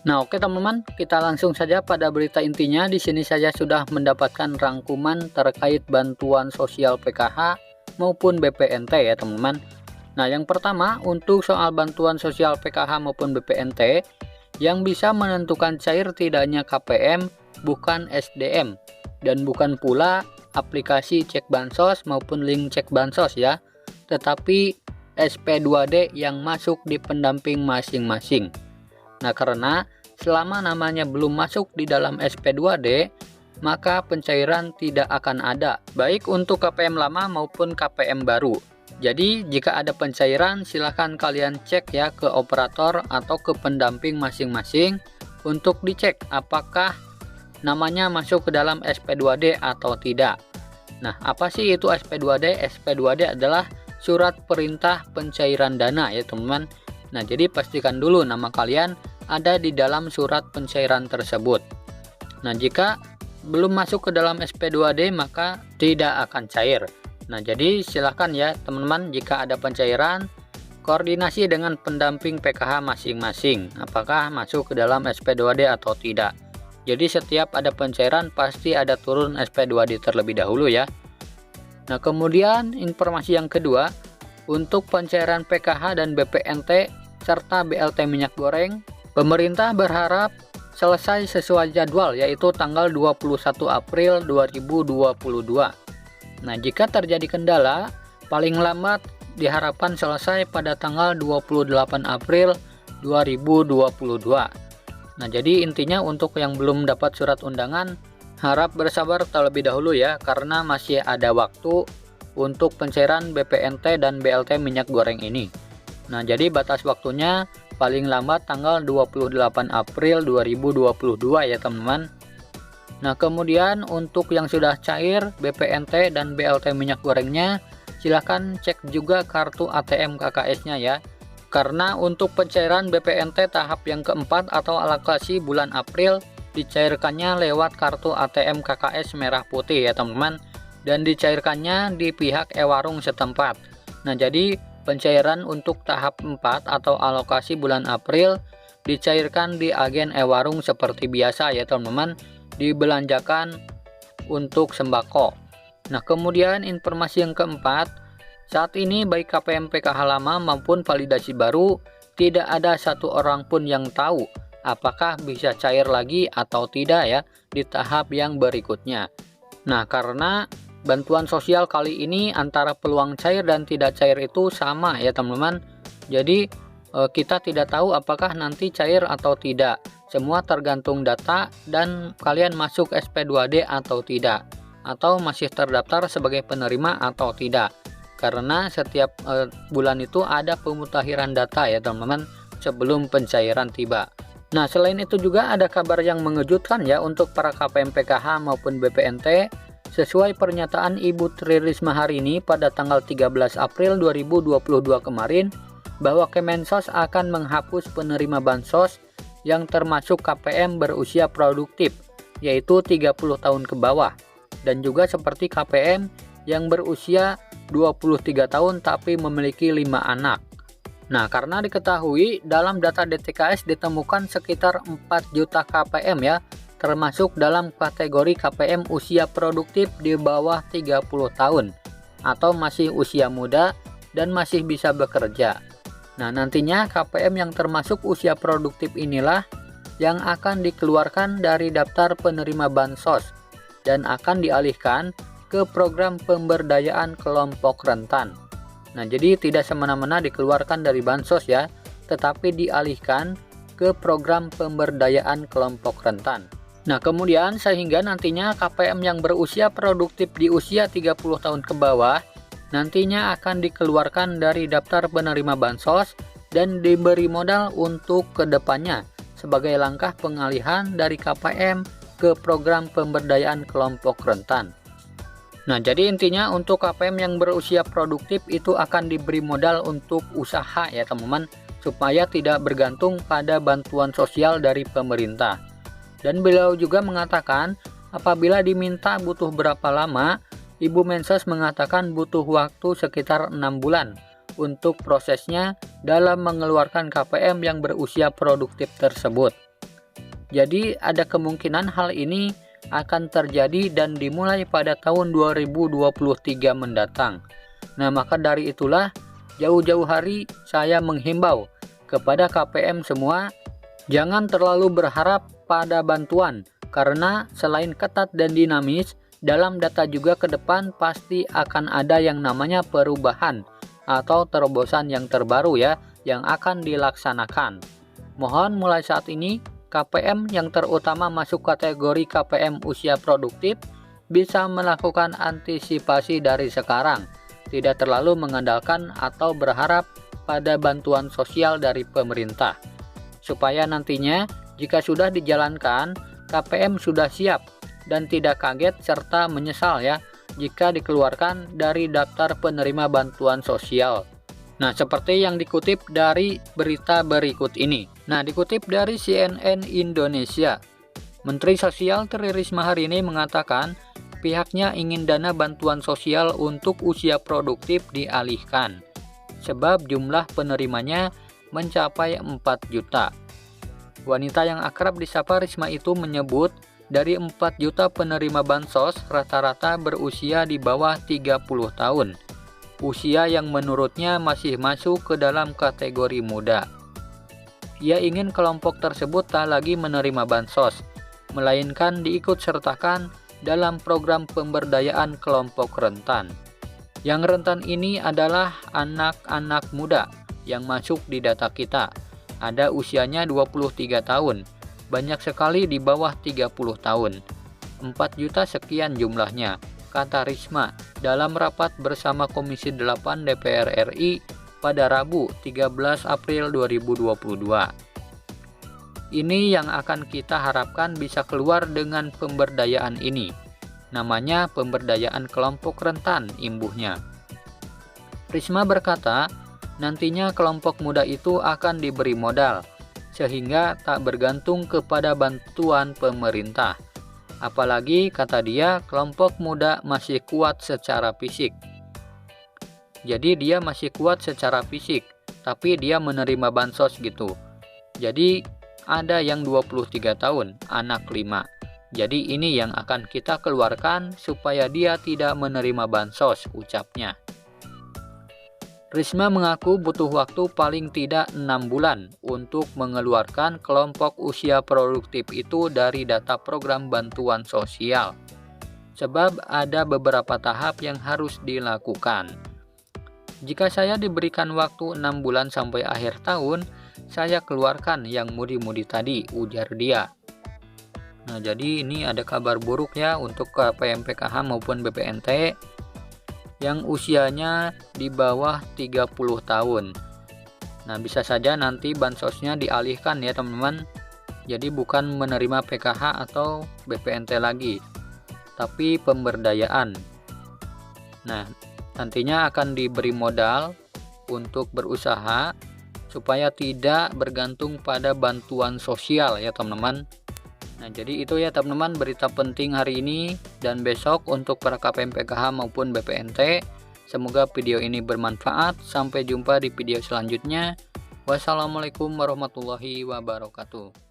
Nah, oke teman-teman, kita langsung saja pada berita intinya. Di sini saya sudah mendapatkan rangkuman terkait bantuan sosial PKH maupun BPNT ya teman-teman. Nah, yang pertama untuk soal bantuan sosial PKH maupun BPNT, yang bisa menentukan cair tidaknya KPM bukan SDM dan bukan pula aplikasi cek bansos maupun link cek bansos ya, tetapi SP2D yang masuk di pendamping masing-masing. Nah, karena selama namanya belum masuk di dalam SP2D, maka pencairan tidak akan ada, baik untuk KPM lama maupun KPM baru. Jadi, jika ada pencairan, silahkan kalian cek ya ke operator atau ke pendamping masing-masing untuk dicek apakah namanya masuk ke dalam SP2D atau tidak. Nah, apa sih itu SP2D? SP2D adalah surat perintah pencairan dana ya teman-teman. Nah, jadi pastikan dulu nama kalian ada di dalam surat pencairan tersebut. Nah, jika belum masuk ke dalam SP2D maka tidak akan cair. Nah, jadi silahkan ya teman-teman, jika ada pencairan, koordinasi dengan pendamping PKH masing-masing apakah masuk ke dalam SP2D atau tidak. Jadi setiap ada pencairan pasti ada turun SP2D terlebih dahulu ya. Nah, kemudian informasi yang kedua, untuk pencairan PKH dan BPNT serta BLT minyak goreng, pemerintah berharap selesai sesuai jadwal, yaitu tanggal 21 April 2022. Nah, jika terjadi kendala, paling lambat diharapkan selesai pada tanggal 28 April 2022. Nah, jadi intinya untuk yang belum dapat surat undangan, harap bersabar terlebih dahulu ya, karena masih ada waktu untuk pencairan BPNT dan BLT minyak goreng ini. Nah, jadi batas waktunya paling lambat tanggal 28 April 2022 ya teman-teman. Nah, kemudian untuk yang sudah cair BPNT dan BLT minyak gorengnya, silahkan cek juga kartu ATM KKS-nya ya. Karena untuk pencairan BPNT tahap yang keempat atau alokasi bulan April, dicairkannya lewat kartu ATM KKS merah putih ya teman-teman, dan dicairkannya di pihak e-warung setempat. Nah, jadi pencairan untuk tahap 4 atau alokasi bulan April dicairkan di agen e-warung seperti biasa ya teman-teman, dibelanjakan untuk sembako. Nah, kemudian informasi yang keempat, saat ini baik KPM PKH lama maupun validasi baru, tidak ada satu orang pun yang tahu apakah bisa cair lagi atau tidak ya di tahap yang berikutnya. Nah, karena bantuan sosial kali ini antara peluang cair dan tidak cair itu sama ya teman-teman. Jadi kita tidak tahu apakah nanti cair atau tidak. Semua tergantung data dan kalian masuk SP2D atau tidak, atau masih terdaftar sebagai penerima atau tidak. Karena setiap bulan itu ada pemutakhiran data ya teman-teman sebelum pencairan tiba. Nah, selain itu juga ada kabar yang mengejutkan ya untuk para KPM PKH maupun BPNT. Sesuai pernyataan Ibu Tri Risma hari ini pada tanggal 13 April 2022 kemarin, bahwa Kemensos akan menghapus penerima bansos yang termasuk KPM berusia produktif, yaitu 30 tahun ke bawah, dan juga seperti KPM yang berusia 23 tahun tapi memiliki 5 anak. Nah, karena diketahui dalam data DTKS ditemukan sekitar 4 juta KPM ya, termasuk dalam kategori KPM usia produktif di bawah 30 tahun atau masih usia muda dan masih bisa bekerja. Nah, nantinya KPM yang termasuk usia produktif inilah yang akan dikeluarkan dari daftar penerima bansos dan akan dialihkan ke program pemberdayaan kelompok rentan. Nah, jadi tidak semena-mena dikeluarkan dari bansos ya, tetapi dialihkan ke program pemberdayaan kelompok rentan. Nah, kemudian sehingga nantinya KPM yang berusia produktif di usia 30 tahun ke bawah nantinya akan dikeluarkan dari daftar penerima bansos dan diberi modal untuk kedepannya sebagai langkah pengalihan dari KPM ke program pemberdayaan kelompok rentan. Nah, jadi intinya untuk KPM yang berusia produktif itu akan diberi modal untuk usaha ya teman-teman, supaya tidak bergantung pada bantuan sosial dari pemerintah. Dan beliau juga mengatakan apabila diminta butuh berapa lama, Ibu Mensos mengatakan butuh waktu sekitar 6 bulan untuk prosesnya dalam mengeluarkan KPM yang berusia produktif tersebut. Jadi ada kemungkinan hal ini akan terjadi dan dimulai pada tahun 2023 mendatang. Nah, maka dari itulah jauh-jauh hari saya menghimbau kepada KPM semua, jangan terlalu berharap pada bantuan, karena selain ketat dan dinamis, dalam data juga ke depan pasti akan ada yang namanya perubahan atau terobosan yang terbaru ya, yang akan dilaksanakan. Mohon mulai saat ini KPM yang terutama masuk kategori KPM usia produktif bisa melakukan antisipasi dari sekarang, tidak terlalu mengandalkan atau berharap pada bantuan sosial dari pemerintah, supaya nantinya jika sudah dijalankan, KPM sudah siap dan tidak kaget serta menyesal ya jika dikeluarkan dari daftar penerima bantuan sosial. Nah, seperti yang dikutip dari berita berikut ini. Nah, dikutip dari CNN Indonesia, Menteri Sosial Tri Risma hari ini mengatakan pihaknya ingin dana bantuan sosial untuk usia produktif dialihkan, sebab jumlah penerimanya mencapai 4 juta. Wanita yang akrab disapa Risma itu menyebut dari 4 juta penerima bansos rata-rata berusia di bawah 30 tahun. Usia yang menurutnya masih masuk ke dalam kategori muda. Ia ingin kelompok tersebut tak lagi menerima bansos, melainkan diikut-sertakan dalam program pemberdayaan kelompok rentan. Yang rentan ini adalah anak-anak muda yang masuk di data kita. Ada usianya 23 tahun, banyak sekali di bawah 30 tahun. 4 juta sekian jumlahnya, kata Risma dalam rapat bersama Komisi 8 DPR RI pada Rabu 13 April 2022. Ini yang akan kita harapkan bisa keluar dengan pemberdayaan ini. Namanya pemberdayaan kelompok rentan imbuhnya. Risma berkata, nantinya kelompok muda itu akan diberi modal, sehingga tak bergantung kepada bantuan pemerintah. Apalagi, kata dia, kelompok muda masih kuat secara fisik. Jadi dia masih kuat secara fisik, tapi dia menerima bansos gitu. Jadi ada yang 23 tahun, anak 5. Jadi ini yang akan kita keluarkan supaya dia tidak menerima bansos, ucapnya. Risma mengaku butuh waktu paling tidak 6 bulan untuk mengeluarkan kelompok usia produktif itu dari data program bantuan sosial. Sebab ada beberapa tahap yang harus dilakukan. Jika saya diberikan waktu 6 bulan sampai akhir tahun, saya keluarkan yang mudi-mudi tadi, ujar dia. Nah, jadi ini ada kabar buruk ya untuk KPM PKH maupun BPNT yang usianya di bawah 30 tahun. Nah, bisa saja nanti bansosnya dialihkan ya teman-teman. Jadi bukan menerima PKH atau BPNT lagi, tapi pemberdayaan. Nah, nantinya akan diberi modal untuk berusaha supaya tidak bergantung pada bantuan sosial ya teman-teman. Nah, jadi itu ya teman-teman berita penting hari ini dan besok untuk para KPM PKH maupun BPNT. Semoga video ini bermanfaat. Sampai jumpa di video selanjutnya. Wassalamualaikum warahmatullahi wabarakatuh.